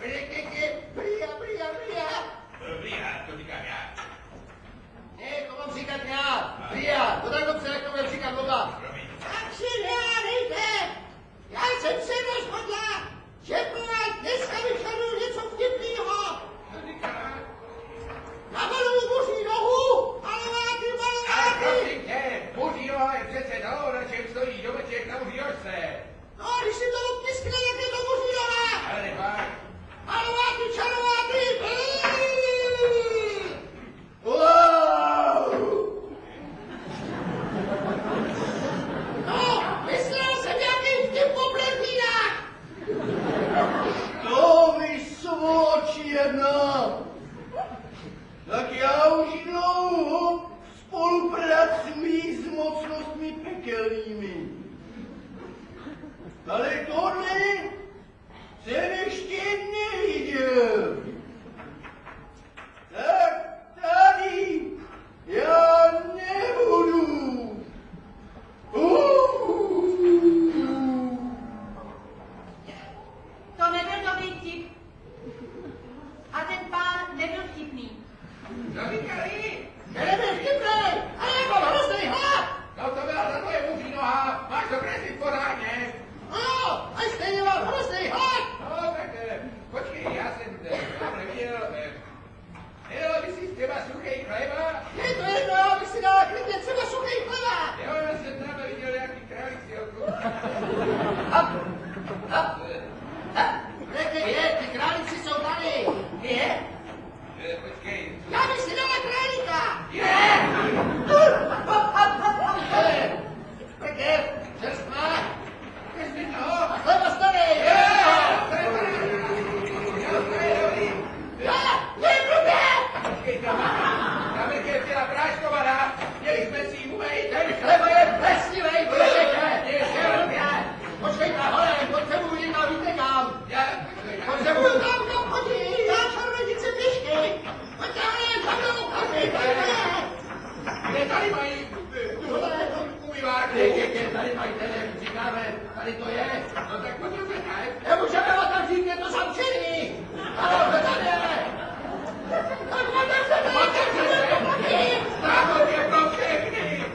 Prija, to říkám já. Ne, to mám říkat já. Prija, to tak dobře, jak to bude říkat oba. Tak si neádejte. Já jsem se rozhodla, že pro vás dneska vyšadu něco vtipnýho. Na malou boží nohu, malováky. Ale prosím tě, boží noha je přece dalo, na čem stojí domeček na boží ožce. No, když si to odtiskne, jak je to boží noha. Ale nebáš. Malováky, čarováky. No, myslel jsem nějaký vtip po blendínách. To vy svoči jedna. Tak já už dlouho spolupracuji s mocnostmi pekelnými. Ale tohle jsem ještě neviděl. Tak tady já nebudu. To nebyl dobrý vtip. A ten pán nebyl vtipný. Co říkali? Nebyl vtipnej, ale jako hrozný hlad. No to byla za tvoje boží noha, máš to kreslit pořádně. No, a stejně mám hrozný hlad. No tak počkej, já jsem tamhle viděl, nedala by si třeba suchej chleba? Je to jedno, já bych si dala klidně třeba suchý chleba. Jo, já jsem tamhle viděl nějaký králici okolo. Je, ty králíci jsou tady. Je? Počkej. Já bych si dala králíka. Pekel, čerstvá. Vezmi to. A chleba starý. Počkej, ta mrkev byla práškovaná, měli jsme si ji umejt. Ten chleba je plesnivej, počkejte, hole, potřebuji jít a víte kam. Potřebuji tam, kam chodí. Já čarodějnice pěšky. Pojďte, tam do opravy. Kde tady mají tuhle umývárku? Tady mají ten, jak říkáme, tady to je. No tak pojďme tak. Nemůžeme otevřít, je to zamčený. Ano, to tady je. Tak otevřete. Záchod je pro všechny.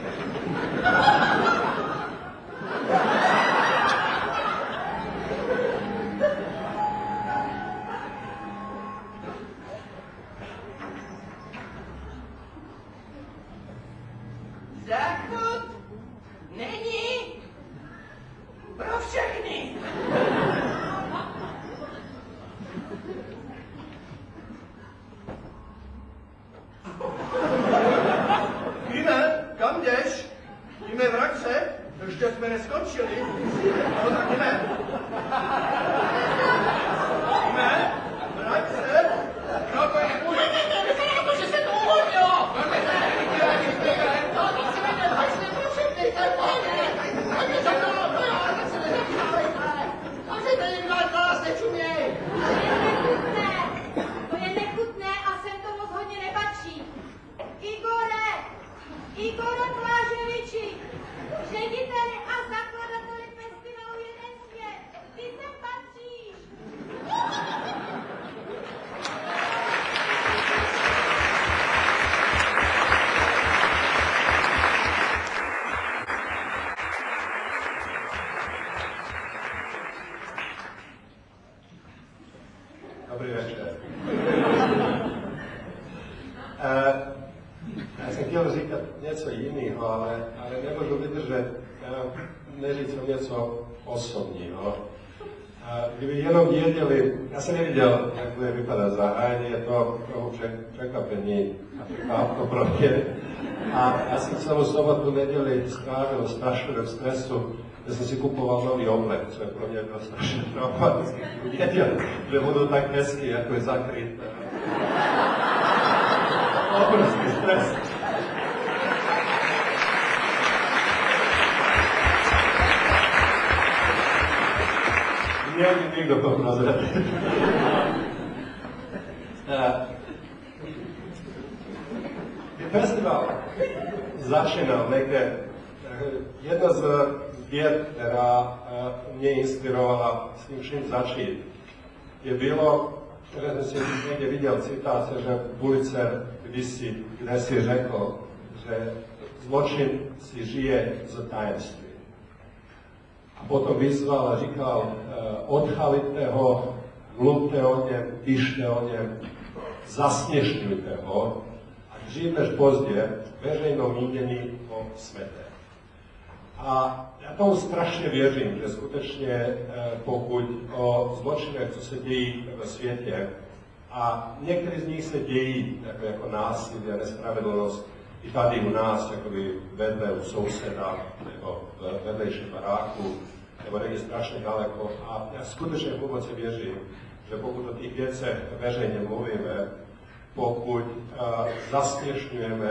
Záchod není pro všechny. Víme, kam jdeš? Víme, vrať se, ještě jsme neskončili. No tak jdeme. Víme, vrať se. No to je můj. Vypadá to, že se to uvolnilo. No to je neviděl. No, tak se jmenuje Hajsne pro všechny, to je pohodě. Tak je to to, no jo, tak se nezapřávejte. Zavřete jim dál, nás nečuměj. To je nechutné a sem to moc hodně nepatří. Igore Kláževiči, řediteli a zakladateli festivalu Jeden svět, ty sem patříš. Dobrý večer. Já jsem chtěl říkat něco jiného, ale nemůžu vydržet, neříct o něco osobního. Kdyby jenom věděli, já jsem neviděl, jak bude vypadat zahájení, je to trochu překvapení to pro mě. A já jsem celou sobotu neděli strávil strašného stresu, že jsem si kupoval nový oblek, co je pro mě bylo strašně traumatické. Věděl, že budu tak hezký, jako je zakryt. Obrovský stres. Měl by někdo to prozradit. Festival začínal někde. Jedna z věd, která mě inspirovala s tím vším začít, je bylo, které jsem si někde viděl citáce, že Pulitzer kdysi řekl, že zločin si žije z tajemství. A potom vyzval a říkal, odhalite ho, mluvte o něm, píšte o něm, zasměšňujte ho a dřív než pozdě veřejno mínění ho smete. A já tomu strašně věřím, že skutečně pokud o zločinech, co se dějí ve světě, a některé z nich se dějí jako násilí a nespravedlnost i tady u nás, jakoby vedle u souseda, nebo v vedlejším baráku, nebo někde strašně daleko. A já skutečně hluboce věřím, že pokud o těch věcech veřejně mluvíme, pokud zasměšňujeme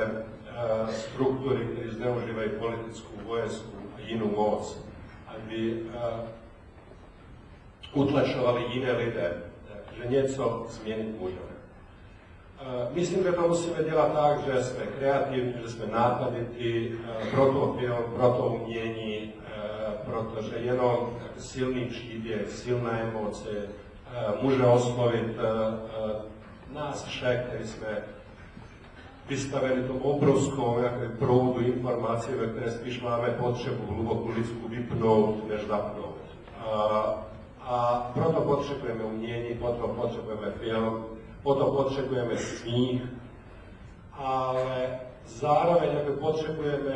struktury, které zneužívají politickou, vojenskou a jinou moc, aby utlačovali jiné lidé, že něco změnit můžeme. Myslím, že to musíme dělat tak, že jsme kreativní, že jsme nápadití pro to film, pro to umění, protože jenom silný příběh, silná emoce může oslovit nás všech, kteří jsme vystaveni tomu obrovskou proudu informací, ve které spíš máme potřebu hlubokou lidskou vypnout, než zapnout. A proto potřebujeme umění, proto potřebujeme film, proto potřebujeme smích, ale zároveň potřebujeme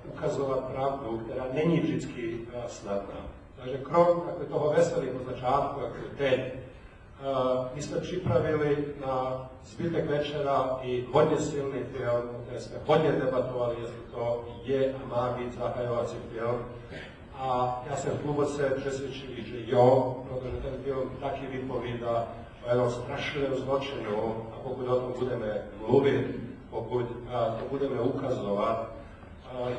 ukazovat pravdu, která není vždycky snadná. Takže krom toho veselého začátku, jako teď, my jsme připravili na zbytek večera i hodně silný film, o kterém jsme hodně debatovali, jestli to je a má být zahajovací film. A já jsem hluboce přesvědčivý, že jo, protože ten film taky vypovídá o jednom strašném zločinu a pokud o tom budeme mluvit, pokud to budeme ukazovat,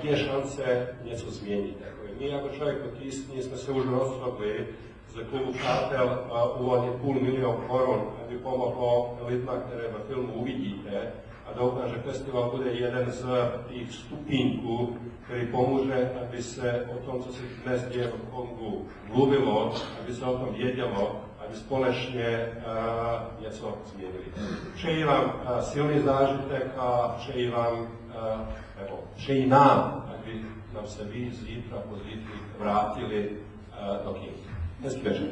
je šance něco změnit. My jako Člověk po tísni jsme se už rozhodli z klubu Kartel uvolnit 500 000 korun, aby pomohlo lidma, které ve filmu uvidíte. A doufám, že festival bude jeden z těch stupínků, který pomůže, aby se o tom, co se dnes děje v Kongu, mluvilo, aby se o tom vědělo, aby společně něco změnili. Přeji vám silný zážitek a přeji nám, aby nám se vy zítra, pozítří vrátili do kin. Hezký večer.